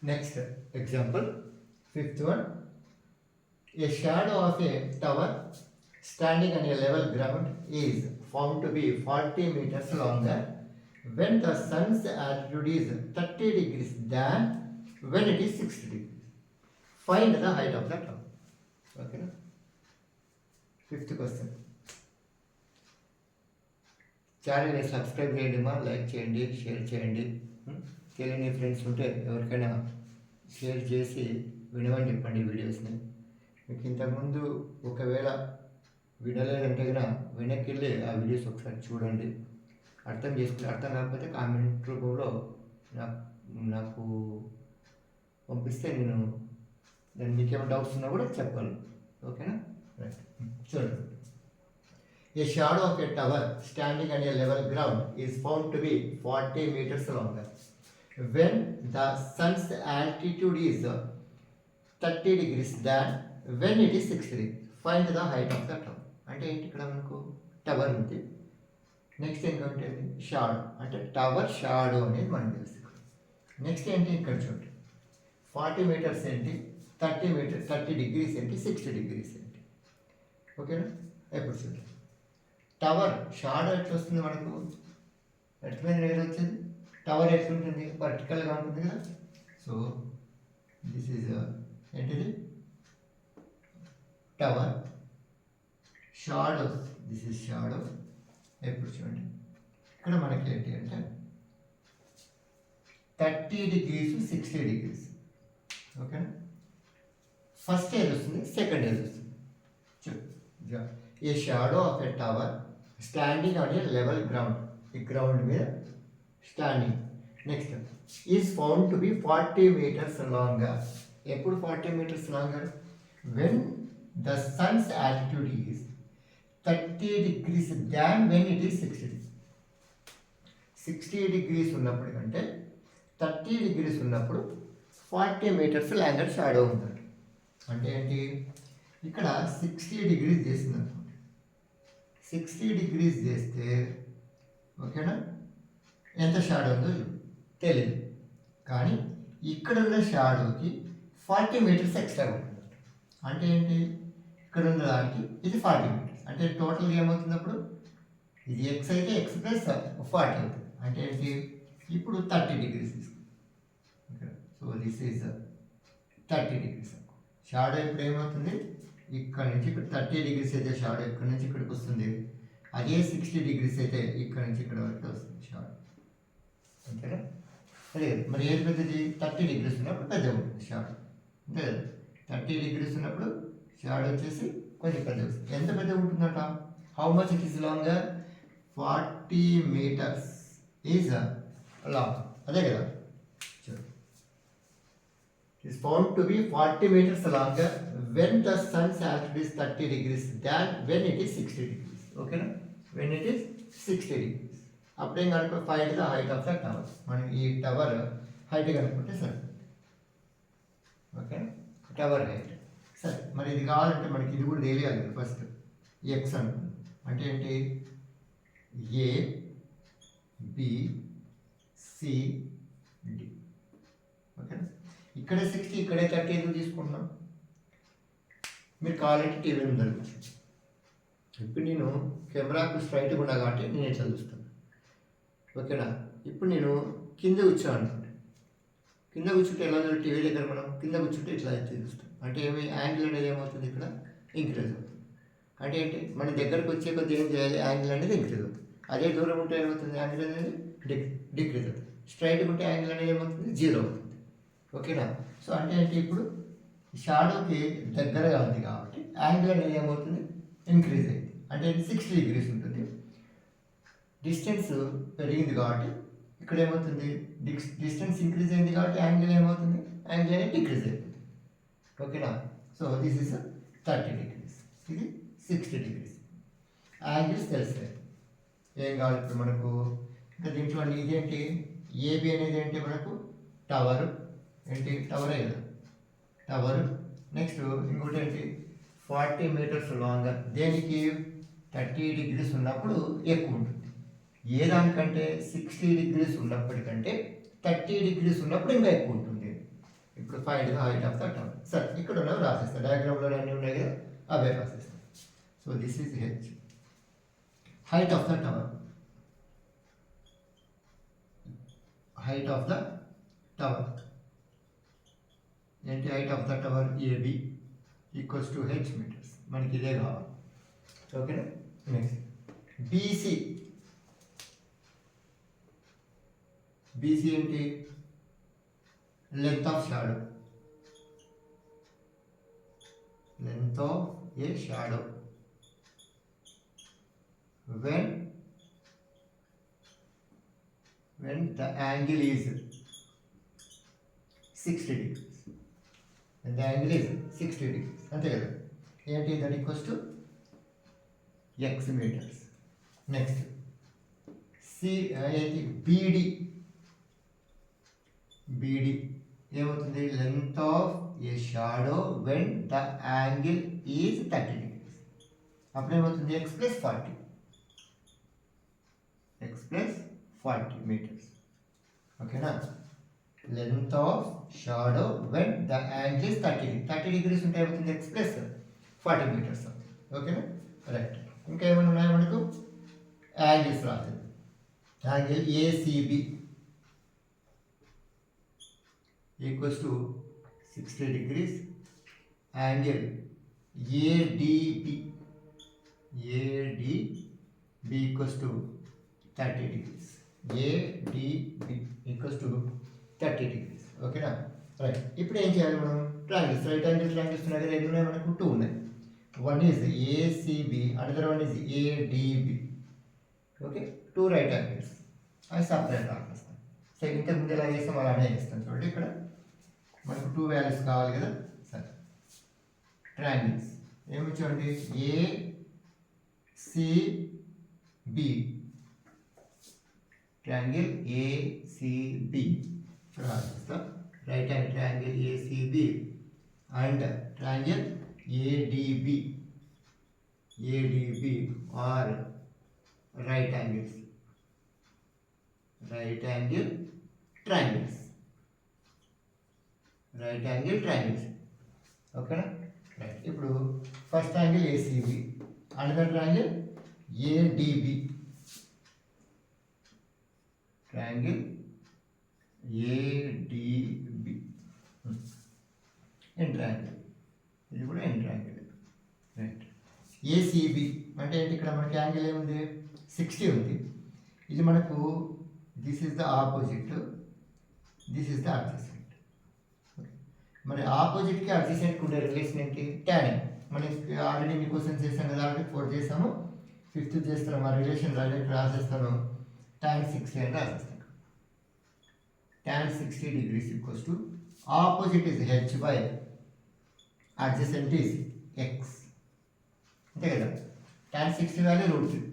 Next example, fifth one. A shadow of a tower standing on a level ground is found to be 40 meters longer when the sun's altitude is 30 degrees than when it is 60 degrees. Find the height of the tower. Okay. Fifth question. ఛానల్ని subscribe చేయండి, like చేయండి, share చేయండి. తెలియని friends ఉంటే ఎవరికైనా share చేసి వినమని చెప్పండి వీడియోస్ని. మీకు ఇంతకుముందు ఒకవేళ వినలేదంటే కనుక వెనక్కి వెళ్ళి ఆ వీడియోస్ ఒకసారి చూడండి, అర్థం చేసుకుని, అర్థం కాకపోతే కామెంట్ రూపంలో నాకు పంపిస్తే నేను దాన్ని మీకేమైనా డౌట్స్ ఉన్నా కూడా చెప్పాలి. ఓకేనా? రైట్, చూడండి. A shadow of a tower standing on a level ground is found to be 40 meters longer when the sun's altitude is 30 degrees than when it is 60 degrees. Find the height of the tower. అంటే ఏంటి, ఇక్కడ మనకు tower ఉంది, next ఏంటంటే shadow, అంటే tower shadow అనేది మనకు తెలుసు. నెక్స్ట్ ఏంటి, ఇక్కడ చూడండి 40 మీటర్స్ ఏంటి, 30 డిగ్రీస్ ఏంటి, 60 డిగ్రీస్ ఏంటి. ఓకేనా? ఎప్పుడు చూడండి టవర్ షాడో ఎట్లా వస్తుంది మనకు, ఎట్ల మీద రేర్ వచ్చింది, టవర్ ఎట్లుంటుంది, వర్టికల్గా ఉంటుంది కదా. సో దిస్ ఈజ్ ఏంటిది tower, shadow, this is shadow. ఎప్పుడు చూడండి ఇక్కడ మనకి ఏంటి అంటే 30 డిగ్రీస్ 60 డిగ్రీస్. ఓకేనా? ఫస్ట్ ఏజ్ వస్తుంది, సెకండ్ ఏజ్ వస్తుంది. A shadow of a tower standing on a level ground, ఈ గ్రౌండ్ మీద standing. Next is found to be 40 metres longer. ఎప్పుడు 40 metres longer? When the sun's altitude is 30 degrees than when it is 60 degrees. 60 degrees ఉన్నప్పుడు కంటే 30 degrees ఉన్నప్పుడు 40 metres longer shadow ఉంటుంది. అంటే ఏంటి, ఇక్కడ 60 డిగ్రీస్ చేసింది అనుకోండి, 60 డిగ్రీస్ చేస్తే ఓకేనా ఎంత షాడో ఉందో తెలియదు, కానీ ఇక్కడున్న షాడోకి 40 మీటర్స్ ఎక్స్ట్రా ఉంటుంది. అంటే ఏంటి, ఇక్కడ ఉన్న దానికి ఇది 40 మీటర్స్, అంటే టోటల్గా ఏమవుతుంది అప్పుడు, ఇది ఎక్స్ అయితే ఎక్స్ ప్లస్ 40 అవుతుంది. అంటే ఏంటి, ఇప్పుడు 30 డిగ్రీస్ తీసుకుంటాం. Okay, so this is 30 degrees. Shadow ఇప్పుడు ఏమవుతుంది, ఇక్కడ నుంచి ఇక్కడ 30 డిగ్రీస్ అయితే షాడో ఇక్కడ నుంచి ఇక్కడికి వస్తుంది, అదే 60 డిగ్రీస్ అయితే ఇక్కడ నుంచి ఇక్కడ వరకు వస్తుంది షాడో. అంతేనా? అదే మరి ఏది పెద్దది, 30 డిగ్రీస్ ఉన్నప్పుడు పెద్దగా ఉంటుంది షాడో, అంతే కదా. 30 డిగ్రీస్ ఉన్నప్పుడు షాడో వచ్చేసి కొంచెం పెద్దగా వస్తుంది. ఎంత పెద్దగా ఉంటుందంట, how much it is longer, 40 metres is long, అదే కదా. is found to be 40 meters longer when the sun's altitude is 30 degrees than when it is 60 degrees. Okay, na? When it is 60 degrees. అప్పుడే కనుక find the height of the tower. మనం ఈ tower height కనుక్కుంటే సరే. Okay, tower height. సరే, మరి ఇది కావాలంటే మనకి ఇది కూడా తెలియాలి ఫస్ట్. ఎక్స్ అనుకుంది అంటే ఏంటి, ఏ బి సి డి. ఓకేనా? ఇక్కడే 60, ఇక్కడే 30 ఎందుకు తీసుకుంటున్నాం, మీరు కావాలంటే టీవీ ముందర కూర్చోండి. ఇప్పుడు నేను కెమెరాకు స్ట్రైట్గా ఉన్నా కాబట్టి నేను ఇట్లా చూస్తాను. ఓకేనా? ఇప్పుడు నేను కింద కూర్చోను అనుకుంటే, కింద కూర్చుంటే ఎలా చూడాలి, టీవీ దగ్గర మనం కింద కూర్చుంటే ఇట్లా అయితే చూస్తాం. అంటే ఏమి యాంగిల్ అనేది ఏమవుతుంది, ఇక్కడ ఇంక్రీజ్ అవుతుంది. అంటే ఏంటి, మన దగ్గరకు వచ్చే కొద్ది ఏం చేయాలి, యాంగిల్ అనేది ఇంక్రీజ్ అవుతుంది. అదే దూరం ఉంటే ఏమవుతుంది, యాంగిల్ అనేది డిక్రీజ్ అవుతుంది. స్ట్రైట్గా ఉంటే యాంగిల్ అనేది ఏమవుతుంది, 0 అవుతుంది. ఓకేనా? సో అంటే ఏంటి, ఇప్పుడు షాడోకి దగ్గరగా ఉంది కాబట్టి యాంగిల్ అనేది ఏమవుతుంది, ఇంక్రీజ్ అయింది. అంటే 60 డిగ్రీస్ ఉంటుంది. డిస్టెన్స్ పెరిగింది కాబట్టి ఇక్కడ ఏమవుతుంది, డిస్టెన్స్ ఇంక్రీజ్ అయింది కాబట్టి యాంగిల్ ఏమవుతుంది, యాంగిల్ అనేది డిక్రీజ్ అయిపోతుంది. ఓకేనా? సో దిస్ ఈస్ 30 డిగ్రీస్, ఇది 60 డిగ్రీస్. యాంగిల్స్ తెలిసాయి. ఏం కావాలి ఇప్పుడు మనకు, ఇంకా దీంట్లో ఇదేంటి, ఏబి అనేది ఏంటి మనకు టవర్, ఏంటి టవరే కదా టవర్. నెక్స్ట్ ఇంకోటి ఏంటి, 40 మీటర్స్ లాంగర్. దేనికి, 30 డిగ్రీస్ ఉన్నప్పుడు ఎక్కువ ఉంటుంది. ఏ దానికంటే 60 డిగ్రీస్ ఉన్నప్పటికంటే 30 డిగ్రీస్ ఉన్నప్పుడు ఇంకా ఎక్కువ ఉంటుంది. ఇప్పుడు find the height of the tower. సరే ఇక్కడ ఉన్నవి రాసేస్తాను, డయాగ్రామ్లో అన్నీ ఉన్నాయి కదా అవే రాసేస్తాను. So this is H, height of the tower, height of the tower ఏంటి, height of the tower AB equals to H metres, మనకి ఇదే కావాలి. ఓకేనా. నెక్స్ట్ బీసీ, బీసీ ఏంటి, length of shadow, length of a shadow when the angle is 60 degrees, when the angle is 60 degrees అంతే కదా, ఏంటి that equals to x metres. Next C ఏంటి, BD, BD ఏమవుతుంది, length of a shadow when the angle is 30 degrees, అప్పుడేమవుతుంది x plus 40, x plus 40 metres. ఓకేనా. Length of shadow when the angle is 30 degrees ఉంటే ఏమవుతుంది x plus 40 metres. ఓకేనా. Right. ఇంకా ఏమైనా ఉన్నాయి మనకు, యాంగిల్స్ రాలేదు. Angle ACB equals to 60 degrees, angle ADB equals to 30 degrees, ADB equals to 30 degrees. ఓకేనా. రైట్. ఇప్పుడు ఏం చేయాలి మనం, ట్రయాంగిల్స్, రైట్ యాంగిల్ ట్రయాంగిల్స్ ఉన్నాయి కదా, ఎన్ని ఉన్నాయి మనకు, 2 ఉన్నాయి. One is ACB, another one is ADB. Okay, 2 right angles, అవి సపరేట్ రాస్తాం. సో ఇంతకు ముందు ఎలా చేస్తాం అలానే చేస్తాం. చూడండి ఇక్కడ మనకు 2 వాల్యూస్ కావాలి కదా. సరే, ట్రయాంగిల్స్ ఏమి చూడండి, ఏసిబి, ట్రయాంగిల్ ఏసిబి రాస్తాం. Right hand triangle ACB and triangle ADB, ADB are right angles, right angle triangles, right angle triangles. ఓకేనా. రైట్. ఇప్పుడు first angle ACB, another triangle ADB, triangle ADB, N triangle, ఇది కూడా ఎన్ triangle. Right. ACB అంటే ఏంటి, ఇక్కడ మనకి angle ఏముంది, 60 ఉంది. ఇది మనకు this is the opposite, this is the adjacent. మరి ఆపోజిట్కి అడ్జసెంట్కి ఉండే రిలేషన్ ఏంటి, టానింగ్. మనకి ఆల్రెడీ మీ క్వశ్చన్స్ చేసాం కదా, ఆల్రెడీ 4 చేసాము, 5th చేస్తున్నాం. ఆ రిలేషన్ రాసేస్తాను, tan 60 అని రాసేస్తాను. tan 60 degrees equals to opposite is h by adjacent is x. అంతే కదా. tan 60 value √3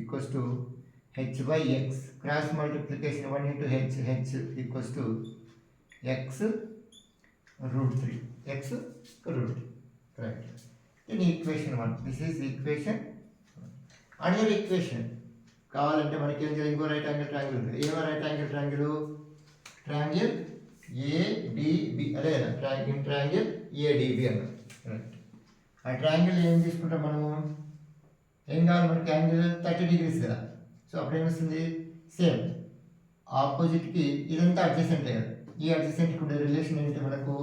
equals to h by x. Cross multiplication 1 into h, h equals to x √3, x √3. Right. Then equation 1. This is equation 1. Another equation కావాలంటే మనకి ఏం చేయాలి, ఇంకో right angle triangle ఉంది. ఏమో right angle triangle, triangle ADB, అదే కదా triangle ADB అన్నాం. రైట్. ఆ ట్రయాంగిల్ ఏం తీసుకుంటాం మనము, ఏం కావాలి మనకి, యాంగిల్ 30 degrees కదా. సో అప్పుడు ఏమొస్తుంది, సేమ్ ఆపోజిట్కి ఇదంతా అడ్జసెంటే కదా. ఈ అడ్జసెంట్కి ఉండే రిలేషన్ ఏంటి మనకు,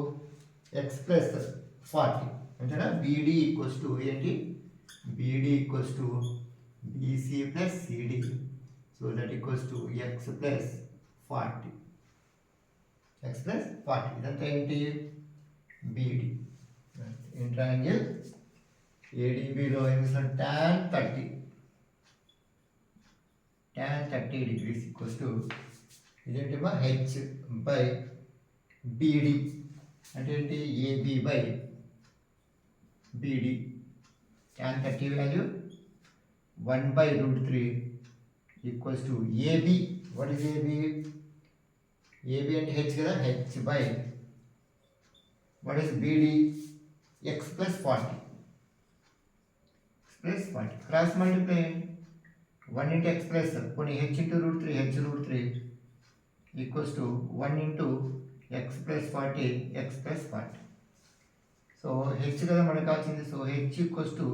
ఎక్స్ ప్లస్ 40 అంతేనా. బీడీ ఈక్వల్స్ టు ఏంటి, BD equals to BC plus CD, so that equals to X plus 40, X plus 40. ఇదంతా ఏంటి, బీడీ. ఇన్ ట్రయాంగిల్ ఏడిబిలో ఏమి tan 30 degrees ఈక్వల్స్ టు ఇదేంటమ్మా హెచ్ బై బీడి అంటే ఏంటి, AB by BD. tan 30 value 1/√3 equals to AB. What is AB, AB అంటే H కదా, H by what is BD, x plus 40, plus 40. Cross multiply 1 into x plus కొన్ని h into √3, h √3 equals to 1 into X plus 40 X plus 40. So H కదా మనకు కావాల్సింది. So H equals to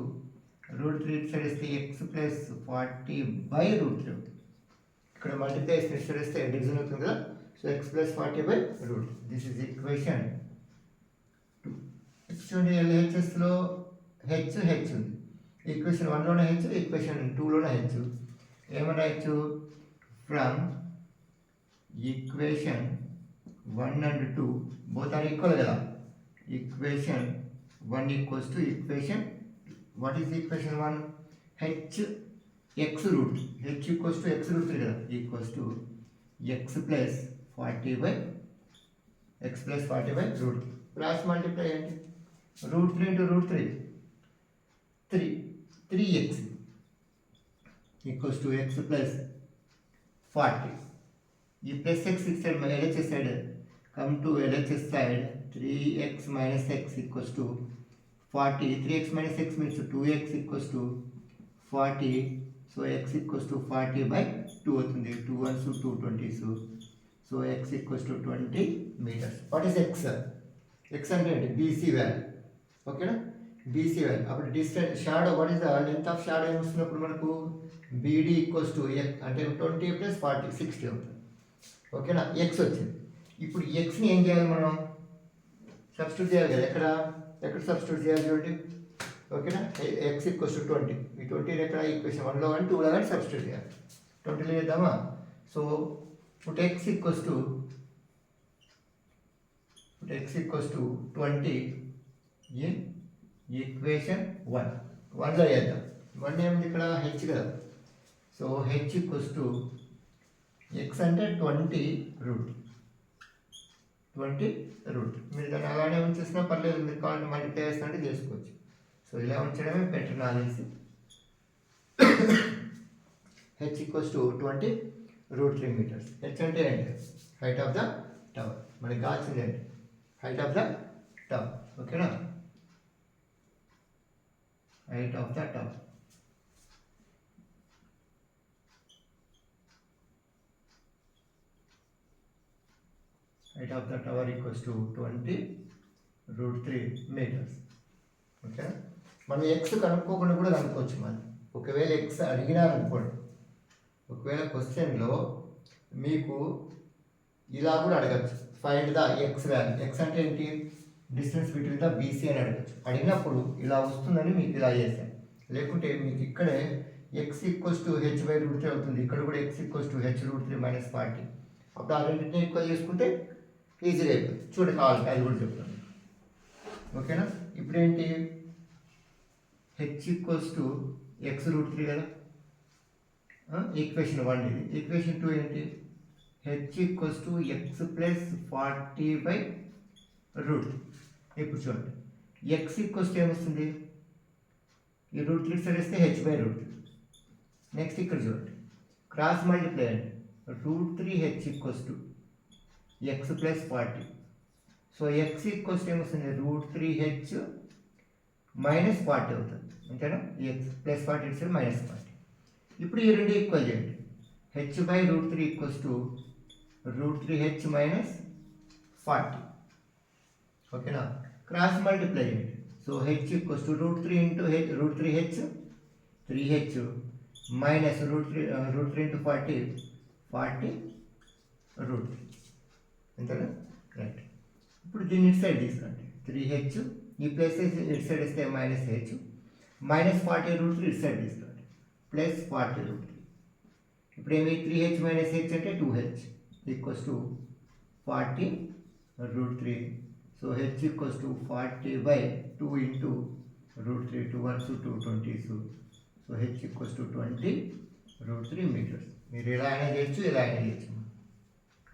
√3 ఇటు side ఇస్తే X plus 40 by √3 అవుతుంది. ఇక్కడ multiply చేసిన ఇటు సైడ్ ఇస్తే డివిజన్ అవుతుంది కదా. So x plus 40 by √3. This is equation 2. Next చూడండి ఎల్హెచ్ఎస్లో హెచ్ ఉంది. ఈక్వేషన్ 1లోనే హెచ్, ఈక్వేషన్ 2లోనే హెచ్. ఏమన్నా H from equation 1 and 2 both are equal కదా. Equation 1 equals to equation, what is equation 1? H x root, H equals to x root 3 కదా, equals to X plus 40 by √3. Cross multiply ఏంటి? √3 into √3 3x equals to X plus 40. ఈ plus X ఇటు side LHS side come to LHS side, 3x minus x equals to 40. 3x minus x means 2x equals to 40. So x equals to 40 by 2 అవుతుంది. 2 1s 2 20s. So x equals to 20 meters. What is x? x అంటే ఏంటి? BC value. ఓకేనా? BC value. అప్పుడు distance shadow, what is the length of shadow ఏమొస్తున్నప్పుడు మనకు BD equals to అంటే 20 plus 40 60 అవుతుంది. ఓకేనా? x వచ్చింది. ఇప్పుడు ఎక్స్ని ఏం చేయాలి? మనం సబ్స్టిట్యూట్ చేయాలి కదా. ఎక్కడ సబ్స్టిట్యూట్ చేయాలి చూడండి. ఓకేనా? X equals to 20. ఈ 20 ఎక్కడ ఈక్వేషన్ 1లో కానీ 2లో కానీ సబ్స్టిట్యూట్ చేయాలి. 20లో చేద్దామా? సో ఇప్పుడు x equals to 20 in equation 1లో చేద్దాం. 1 ఏముంది ఇక్కడ? హెచ్ కదా. So H equals to x అంటే 20 రూట్. మీరు దాన్ని అలానే ఉంచేసినా పర్లేదు, మీరు కావాలంటే మల్టిప్లై చేస్తుంటే చేసుకోవచ్చు. సో ఇలా ఉంచడమే బెటర్ నాకు తెలిసి. H equals to 20 √3 meters. H అంటే ఏంటి? Height of the tower. మనకి కావాల్సింది ఏంటి? Height of the tower. ఓకేనా? Height of the tower. Height of the tower equals to 20 √3 meters. Okay, మనం ఎక్స్ కనుక్కోకుండా కూడా కనుక్కోవచ్చు. మనం ఒకవేళ ఎక్స్ అడిగినారనుకోండి, ఒకవేళ క్వశ్చన్లో మీకు ఇలా కూడా అడగచ్చు, find the X value. X అంటే ఏంటి? డిస్టెన్స్ బిట్వీన్ ద బీసీ అని అడగచ్చు. అడిగినప్పుడు ఇలా వస్తుందని మీకు ఇలా చేశాను. లేకుంటే మీకు ఇక్కడే X equals to H by √3 అవుతుంది. ఇక్కడ కూడా ఎక్స్ ఈక్వల్స్ టు హెచ్ √3 - 40. అప్పుడు ఆ రెండింటిని ఈక్వల్ చేసుకుంటే ఈజీగా అయిపోతుంది. చూడండి, కావాలి అది కూడా చెప్తాను. ఓకేనా? ఇప్పుడు ఏంటి? హెచ్ ఈక్వల్స్ టు ఎక్స్ √3 కదా, ఈక్వేషన్ 1 ఇది. ఈక్వేషన్ 2 ఏంటి? H equals to X plus 40 by √3. ఇప్పుడు చూడండి, ఎక్స్ ఈక్వల్స్ టు ఏమొస్తుంది? ఈ √3 సైడ్ వేస్తే హెచ్ బై √3. నెక్స్ట్ ఇక్కడ చూడండి, క్రాస్ మల్టిప్లై అండి. √3 H equals to X plus 40. So X equals ఏమొస్తుంది? √3h - 40 అవుతుంది. అంతేనా? X plus 40 it's -40. ఇప్పుడు ఈ రెండు ఈక్వల్ చేయండి. H by √3 equals to √3h - 40. ఓకేనా? క్రాస్ మల్టిప్లై చేయండి. So H equals to √3 into √3h 3h minus √3 into 40 √3. అంతేనా? రైట్. ఇప్పుడు దీన్ని ఇటు సైడ్ తీసుకోండి. 3h ఈ ప్లస్ ఇటు సైడ్ ఇస్తే -h -40 √3 ఇటు సైడ్ తీసుకోండి. ప్లస్ 40 √3. ఇప్పుడు ఏమి? 3h - h అంటే 2h equals to 40 √3. So h equals to 40 by 2 into √3. 2 1s 2 20s. So h equals to 20 √3 meters. మీరు ఇలా అయినా చేయొచ్చు, ఇలా అయినా చేయొచ్చు.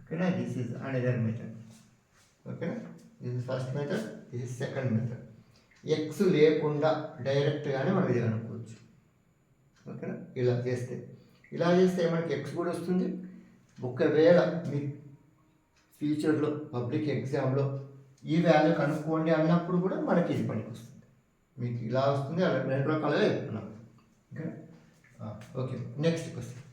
ఓకేనా? This is another method. ఓకేనా? This is first method, this is second method. X లేకుండా డైరెక్ట్గానే మనం ఇది అనుకోవచ్చు. ఓకేనా? ఇలా చేస్తే మనకి ఎక్స్ కూడా వస్తుంది. ఒకవేళ మీ ఫ్యూచర్లో పబ్లిక్ ఎగ్జామ్లో ఈ వాల్యూ కనుక్కోండి అన్నప్పుడు కూడా మనకి ఇది పనికి వస్తుంది. మీకు ఇలా వస్తుంది, అలా రెండు రకాలుగా చెప్తున్నాం. Okay, next question.